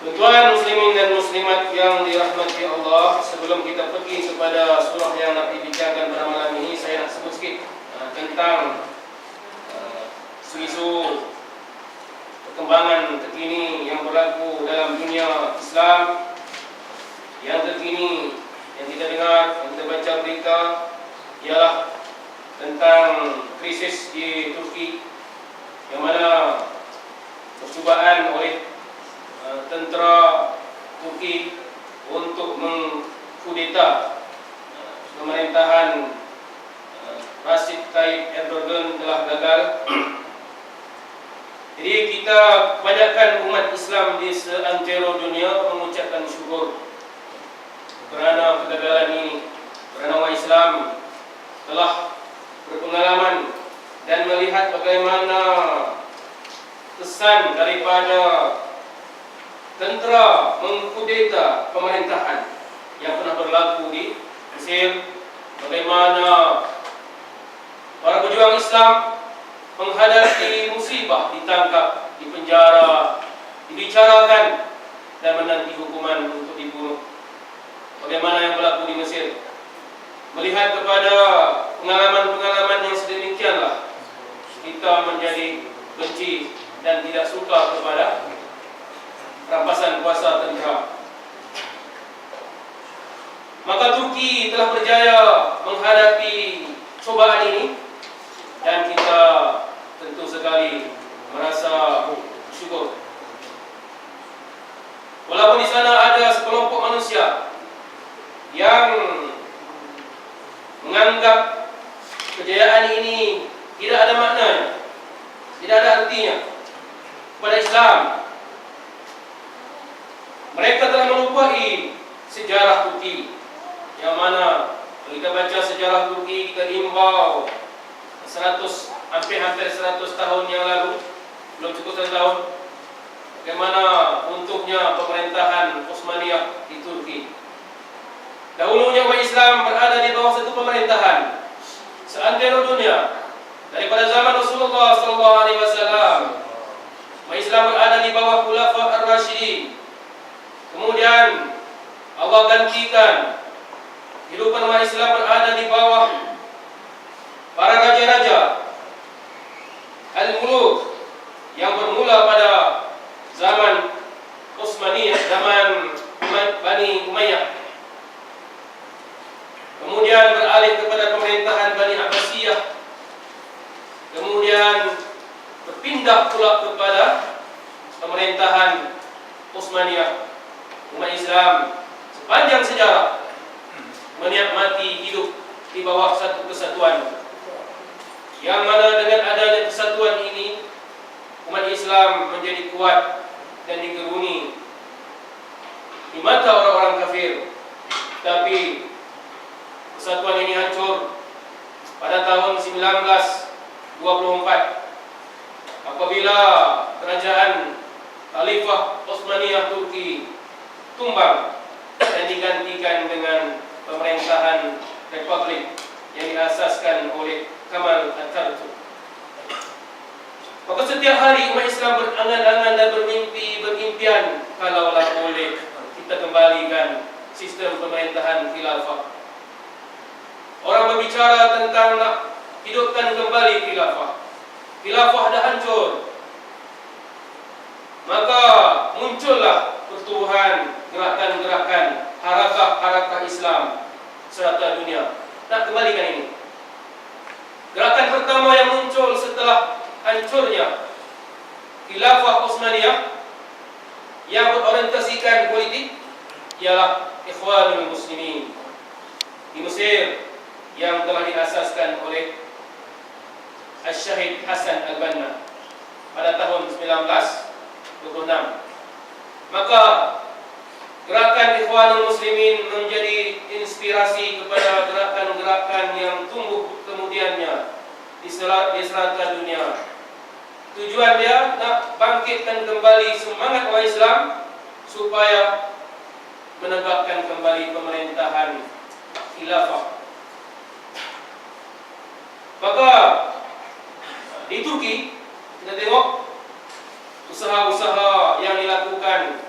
Tuan muslimin dan muslimat yang dirahmati Allah, sebelum kita pergi kepada surah yang nak dibicarakan pada malam ini, saya nak sebut sikit tentang isu perkembangan terkini yang berlaku dalam dunia Islam. Yang terkini yang kita dengar, yang kita baca berita ialah tentang krisis di Turki, yang mana percubaan oleh tentera Turki untuk mengkudeta pemerintahan Recep Tayyip Erdogan telah gagal. Jadi kita kebanyakan umat Islam di seantero dunia mengucapkan syukur kerana kegagalan ini, kerana umat Islam telah berpengalaman dan melihat bagaimana kesan daripada tentera mengkudeta pemerintahan yang pernah berlaku di Mesir, bagaimana para pejuang Islam menghadapi musibah, ditangkap, dipenjara, dibicarakan dan menanti hukuman untuk dibunuh. Bagaimana yang berlaku di Mesir. Melihat kepada pengalaman-pengalaman yang sedemikianlah, kita menjadi benci dan tidak suka kepada rampasan kuasa tentera. Maka Turki telah berjaya menghadapi cobaan ini dan kita tentu sekali merasa syukur. Walaupun di sana ada sekelompok manusia yang menganggap kejayaan ini tidak ada maknanya, tidak ada artinya kepada Islam. Mereka telah melupahi sejarah Turki, yang mana kita baca sejarah Turki, kita imbau hampir 100 tahun yang lalu, belum cukup 100 tahun, bagaimana untuknya pemerintahan Utsmaniyah di Turki. Dahulunya umat Islam berada di bawah satu pemerintahan seantero dunia. Daripada zaman Rasulullah SAW, umat Islam berada di bawah Khulafa Ar-Rasyidin. Kemudian Allah gantikan kehidupan umat Islam berada di bawah para raja-raja Al-Muluk yang bermula pada zaman Utsmaniyah, zaman Bani Umayyah. Kemudian beralih kepada pemerintahan Bani Abbasiyah. Kemudian berpindah pula kepada pemerintahan Utsmaniyah. Umat Islam sepanjang sejarah menikmati hidup di bawah satu kesatuan, yang mana dengan adanya kesatuan ini umat Islam menjadi kuat dan digeruni di mata orang-orang kafir. Tapi kesatuan ini hancur pada tahun 1924 apabila kerajaan Khalifah Utsmaniyah Turki tumbang dan digantikan dengan pemerintahan republik yang diasaskan oleh Kemal Atatürk. Maka setiap hari umat Islam berangan-angan dan berimpian kalaulah boleh kita kembalikan sistem pemerintahan khilafah. Orang berbicara tentang nak hidupkan kembali khilafah. Khilafah dah hancur. Maka muncullah pertubuhan gerakan-gerakan harakah-harakah Islam serata dunia nak kembalikan ini. Gerakan pertama yang muncul setelah hancurnya Khilafah Utsmaniyah yang berorientasikan politik ialah Ikhwanul Muslimin di Mesir, yang telah diasaskan oleh Al-Syahid Hasan Al-Banna pada tahun 1926. Maka gerakan Ikhwanul Muslimin menjadi inspirasi kepada gerakan-gerakan yang tumbuh kemudiannya di serata dunia. Tujuan dia nak bangkitkan kembali semangat orang Islam supaya menegakkan kembali pemerintahan khilafah. Maka di Turki kita tengok usaha-usaha yang dilakukan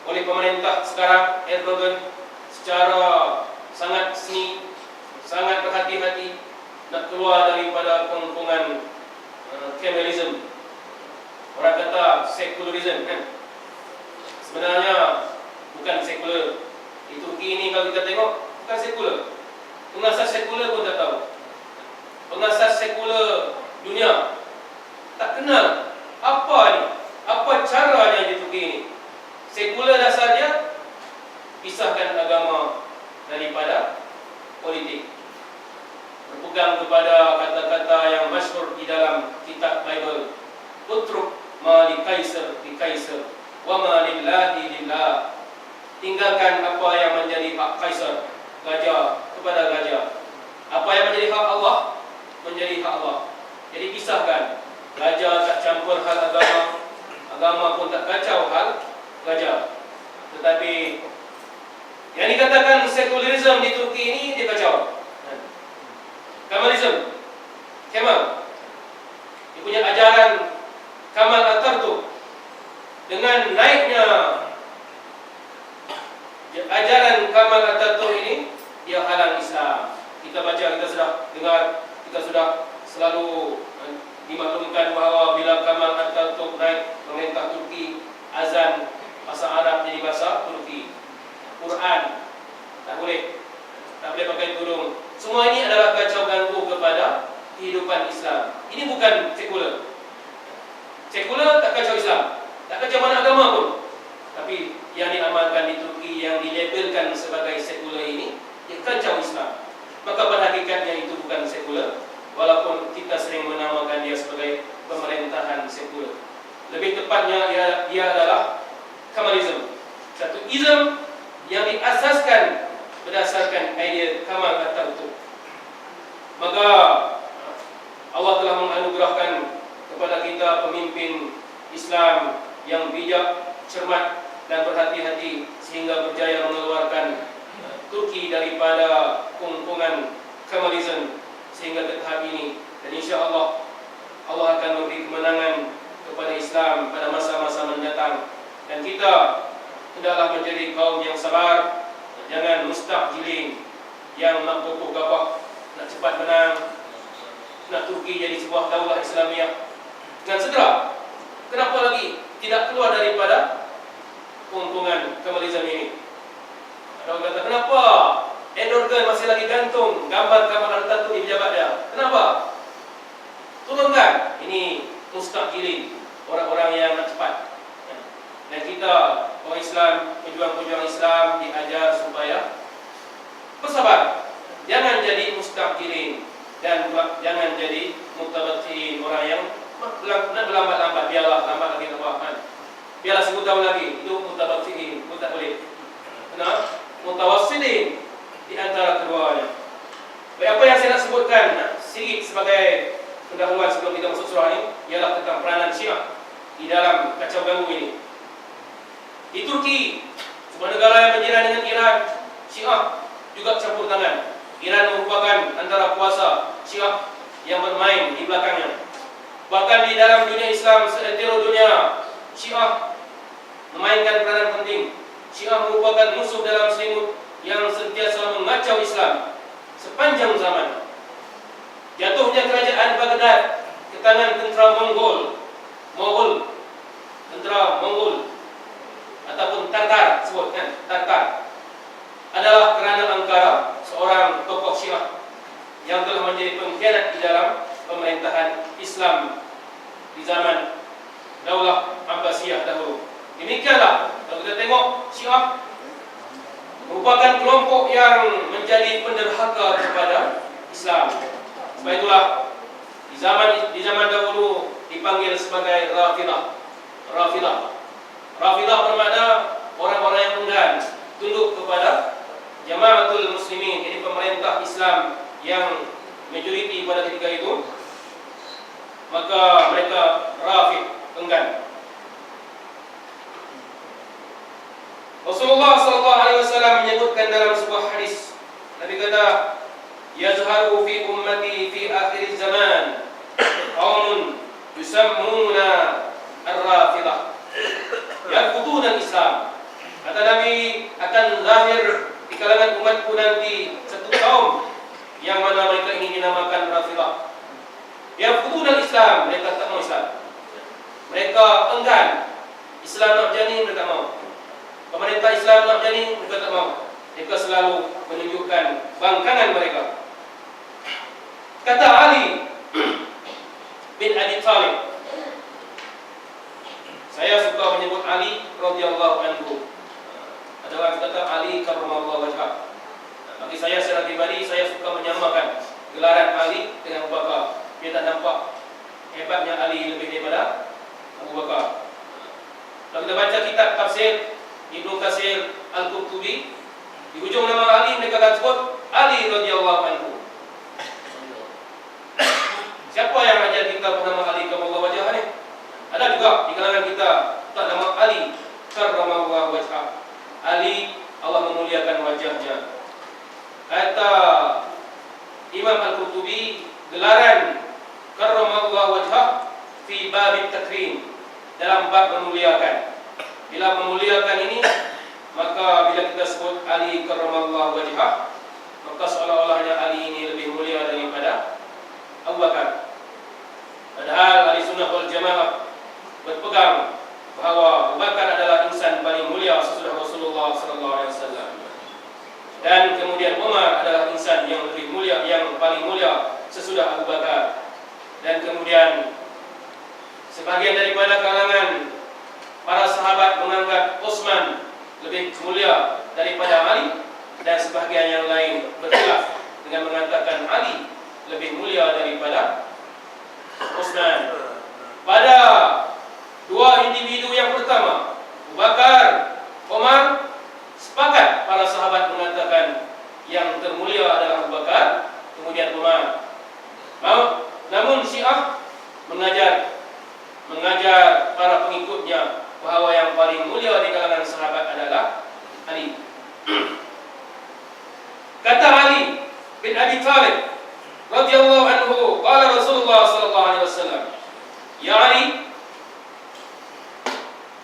oleh pemerintah sekarang Erdogan secara sangat seni, sangat berhati-hati nak keluar daripada kongkongan Kemalism. Orang kata secularism kan. Sebenarnya bukan sekular. Di Turki ini kalau kita tengok bukan sekular. Pengasas sekular pun tak tahu. Pengasas sekular dunia tak kenal apa ni, apa caranya di Turki ini. Sekular dasarnya pisahkan agama daripada politik. Berpegang kepada kata-kata yang masyhur di dalam kitab Bible. Utruk ma li kaisar li kaisar wa ma lillahi lillah. Tinggalkan apa yang menjadi hak kaisar, gajah kepada gajah. Apa yang menjadi hak Allah, menjadi hak Allah. Jadi pisahkan. Gajah tak campur hal agama, agama pun tak kacau hal gajah. Tetapi yang dikatakan sekularisme di Turki ini dia kacau. Kemalism, Kemal, dia punya ajaran Kemal Atatürk. Dengan naiknya ajaran Kemal Atatürk ini, dia halang Islam. Kita baca, kita sudah dengar, kita sudah selalu dimaklumkan bahawa bila Kemal Atatürk naik pemerintah Turki, azan bahasa Arab jadi bahasa Turki. Quran tak boleh pakai tudung. Semua ini adalah kacau ganggu kepada kehidupan Islam. Ini bukan sekular. Sekular tak kacau Islam, tak kacau mana agama pun. Tapi yang diamalkan di Turki, yang dilabelkan sebagai sekular ini, dia kacau Islam. Maka pada hakikatnya itu bukan sekular, walaupun kita sering menamakan dia sebagai pemerintahan sekular. Lebih tepatnya dia adalah Kemalism, satu ism yang diasaskan berdasarkan idea Kemal Atatürk. Maka Allah telah menganugerahkan kepada kita pemimpin Islam yang bijak, cermat dan berhati-hati sehingga berjaya mengeluarkan Turki daripada kongkongan Kemalism sehingga ke tahap ini. Dan insya-Allah Allah akan memberi kemenangan kepada Islam pada masa-masa mendatang. Dan kita hendaklah menjadi kaum yang sabar. Jangan mustajilin yang nak kokoh gabah, nak cepat menang, nak Turki jadi sebuah daulah Islamiah dengan segera. Kenapa lagi tidak keluar daripada kongkongan Kemalism ini? Ada orang kata, kenapa Erdogan masih lagi gantung gambar Kemal Atatürk di pejabat dia? Kenapa? Turunkan. Ini mustajilin, orang-orang yang nak cepat. Dan kita, orang Islam, pejuang-pejuang Islam diajar supaya bersabar. Jangan jadi mustajilin dan jangan jadi mutabattiin, orang yang nak berlambat-lambat. Biarlah lambat lagi tambahan. Biarlah 10 tahun lagi. Itu mutabattiin, pun tak boleh. Kena mutawassilin di antara keduanya. Baik, apa yang saya nak sebutkan sedikit sebagai pendahuluan sebelum kita masuk surah ini ialah tentang peranan Syiah di dalam kacau ganggu ini. Di Turki, sebuah negara yang berjiran dengan Iran, Syiah juga campur tangan. Iran merupakan antara kuasa Syiah yang bermain di belakangnya. Bahkan di dalam dunia Islam seantero dunia, Syiah memainkan peranan penting. Syiah merupakan musuh dalam selimut yang sentiasa mengacau Islam sepanjang zaman. Jatuhnya kerajaan Baghdad ke tangan tentera Mongol, tentera Mongol ataupun Tatar, sebutkan Tatar, adalah kerana Ankara, seorang tokoh Syiah yang telah menjadi pengkhianat di dalam pemerintahan Islam di zaman Daulah Abbasiyah dahulu. Demikianlah kalau kita tengok, Syiah merupakan kelompok yang menjadi penderhaka kepada Islam. Sebab itulah di zaman dahulu dipanggil sebagai Rafidah. Rafidah bermakna orang-orang yang enggan tunduk kepada Jamaatul Muslimin, ini pemerintah Islam yang majoriti pada ketika itu. Maka mereka Rafid, enggan. Rasulullah SAW menyebutkan dalam sebuah hadis, Nabi kata, yazharu fi ummati fi akhir zaman qaumun yusammuna ar-rafidah yaquduna al-Islam lahir di kalangan umatku nanti satu kaum yang mana mereka ini dinamakan Rafidah. Yafqudun Islam, mereka tak mau Islam. Mereka enggan Islam nak berjani, mereka tak mau. Pemerintah Islam nak berjani, mereka tak mau. Mereka selalu menunjukkan bangkangan mereka. Kata Ali bin Abi Thalib, saya suka menyebut Ali radhiyallahu anhu. Ada orang kata Ali karramallahu wajhah. Bagi saya secara pribadi, saya suka menyamakan gelaran Ali dengan Abu Bakar. Dia tak nampak hebatnya Ali lebih daripada Abu Bakar. Kalau kita baca kitab tafsir Ibnu Katsir Al-Qurtubi, di hujung nama Ali mereka akan sebut Ali radhiyallahu anhu. Siapa yang ajar kita bernama Ali karramallahu wajhah ni? Ada juga di kalangan kita tak nama Ali karramallahu wajhah. Ali, Allah memuliakan wajahnya. Kata Imam Al-Qurtubi, gelaran karramallahu wajhah fi bab takrim, dalam bab memuliakan. Bila memuliakan ini, maka bila kita sebut Ali karramallahu wajhah, maka seolah-olahnya Ali ini lebih mulia daripada Abu Bakar. Padahal Ahli Sunnah wal Jamaah berpegang bahawa Abu Bakar adalah insan paling mulia sesudah Rasulullah sallallahu alaihi wasallam. Dan kemudian Umar adalah insan yang lebih mulia, yang paling mulia sesudah Abu Bakar. Dan kemudian sebagian daripada kalangan para sahabat menganggap Utsman lebih mulia daripada Ali, dan sebahagian yang lain berkhilaf dengan mengatakan Ali lebih mulia daripada Utsman. Pada dua individu yang pertama, Abu Bakar, Umar, sepakat para sahabat mengatakan yang termulia adalah Abu Bakar, kemudian Umar. Namun Syiah mengajar para pengikutnya bahawa yang paling mulia di kalangan sahabat adalah Ali. Kata Ali bin Abi Thalib radhiyallahu anhu, qala Rasulullah sallallahu alaihi wasallam, ya Ali,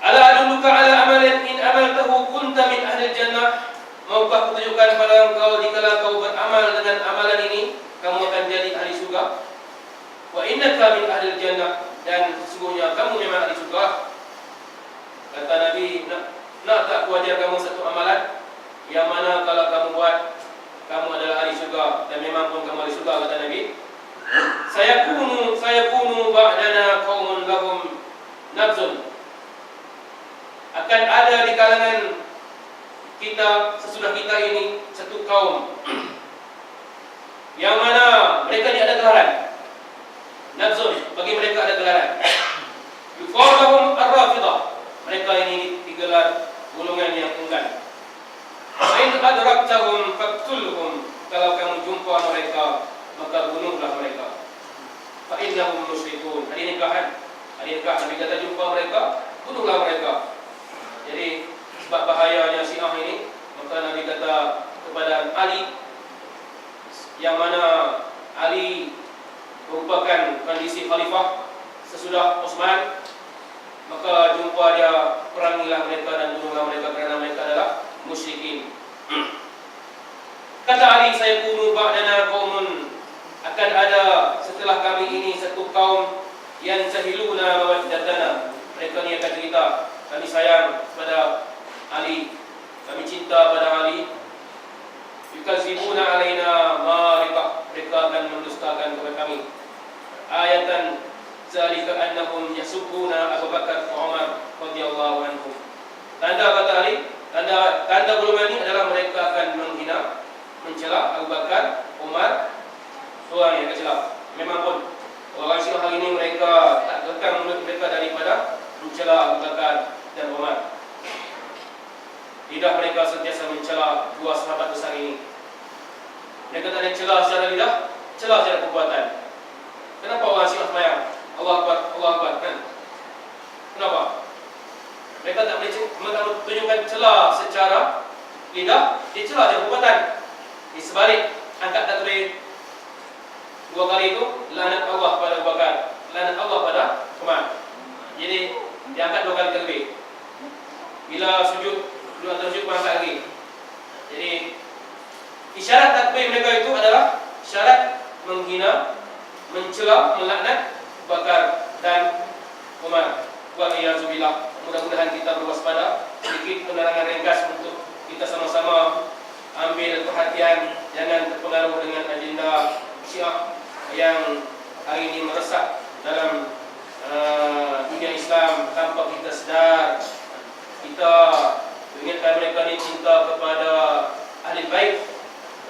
ala adulluka ala amalin in amaltahu kunta min ahli jannah. Maukah kutunjukkan pada engkau dikala kau beramal dengan amalan ini, kamu akan jadi ahli surga? Wa innaka min ahli jannah, dan sesungguhnya kamu memang ahli surga. Kata Nabi, nak tak ku ajar kamu satu amalan yang mana kalau kamu buat, kamu adalah ahli surga, dan memang pun kamu ahli surga. Kata Nabi, saya kunu ba'dana qaumun lahum nabzun, akan ada di kalangan kita sesudah kita ini satu kaum yang mana mereka ni ada gelaran. Nabzun, bagi mereka ada gelaran. Yuqalu lahum ar-rafidah, mereka ini digelar golongan yang enggan. Fa in adraktahum faqtulhum, kalau kamu jumpa mereka maka bunuhlah mereka. Fa innahum musyrikun, hari nikah Nabi kata jumpa mereka, bunuhlah mereka. Jadi sebab bahayanya Syiah ini, maka Nabi kata kepada Ali, yang mana Ali merupakan kondisi khalifah sesudah Utsman, maka jumpa dia, perangilah mereka dan bunuhlah mereka kerana mereka adalah musyrikin. Kata Ali, saya kunu ba'dana qaumun, akan ada setelah kami ini satu kaum yang jahiluna mawaddatana, mereka ni akan cerita kami sayang pada Ali, kami cinta pada Ali. Yukazibuna alaina marika, mereka akan mendustakan kepada kami. Ayatan zalika annahum yasubuna Abu Bakar wa Umar radhiyallahu anhum. Tanda kata Ali, tanda golongan ini adalah mereka akan menghina, mencela Abu Bakar, Umar, orang yang kecela. Memang pun orang Syiah hari ini mereka tak lekang mulut mereka daripada mencela Abu Bakar dan Umar. Lidah mereka sentiasa mencela dua sahabat besar ini. Mereka tak ada celah secara lidah, celah secara perbuatan. Kenapa orang Syiah sembahyang Allah Akbar, Allah Akbar, kan? Kenapa? Mereka tak boleh tunjukkan celah secara lidah, dia celah secara perbuatan. Di sebalik, angkat takbir dua kali itu, laknat Allah pada Abu Bakar, laknat Allah pada Umar. Jadi diangkat dua kali takbir. Bila sujud, dua antara sujud angkat lagi. Jadi isyarat takbir mereka itu adalah syarat menghina, mencela, melaknat Bakar dan Umar. Wa'iyyazubillah. Mudah-mudahan kita berwaspada. Sedikit penerangan ringkas untuk kita sama-sama ambil perhatian, jangan terpengaruh dengan agenda Syiah yang hari ini meresap dalam dunia Islam tanpa kita sedar. Kita ingatkan mereka ni cinta kepada ahli bait.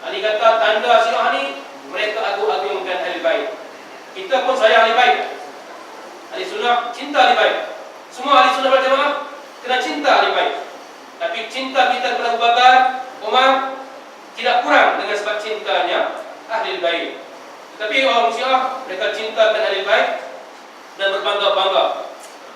Ali kata tanda Syiah ni mereka agung-agungkan ahli bait. Kita pun sayang ahli bait. Ahli sunnah cinta ahli bait. Semua ahli sunnah wal jamaah kena cinta ahli bait. Tapi cinta kita kepada Abu Bakar, Umar tidak kurang dengan sebab cintanya ahli bait. Tetapi orang Syiah mereka cintakan ahli bait dan berbangga-bangga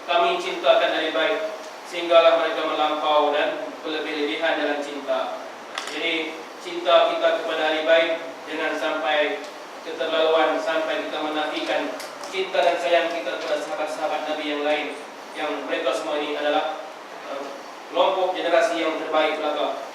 kami cintakan ahli bait, sehinggalah mereka melampau dan berlebih-lebihan dalam cinta. Jadi cinta kita kepada ahli bait jangan sampai keterlaluan, sampai kita menafikan cinta dan sayang kita kepada sahabat-sahabat Nabi yang lain, yang mereka semua ini adalah kelompok generasi yang terbaik belaka.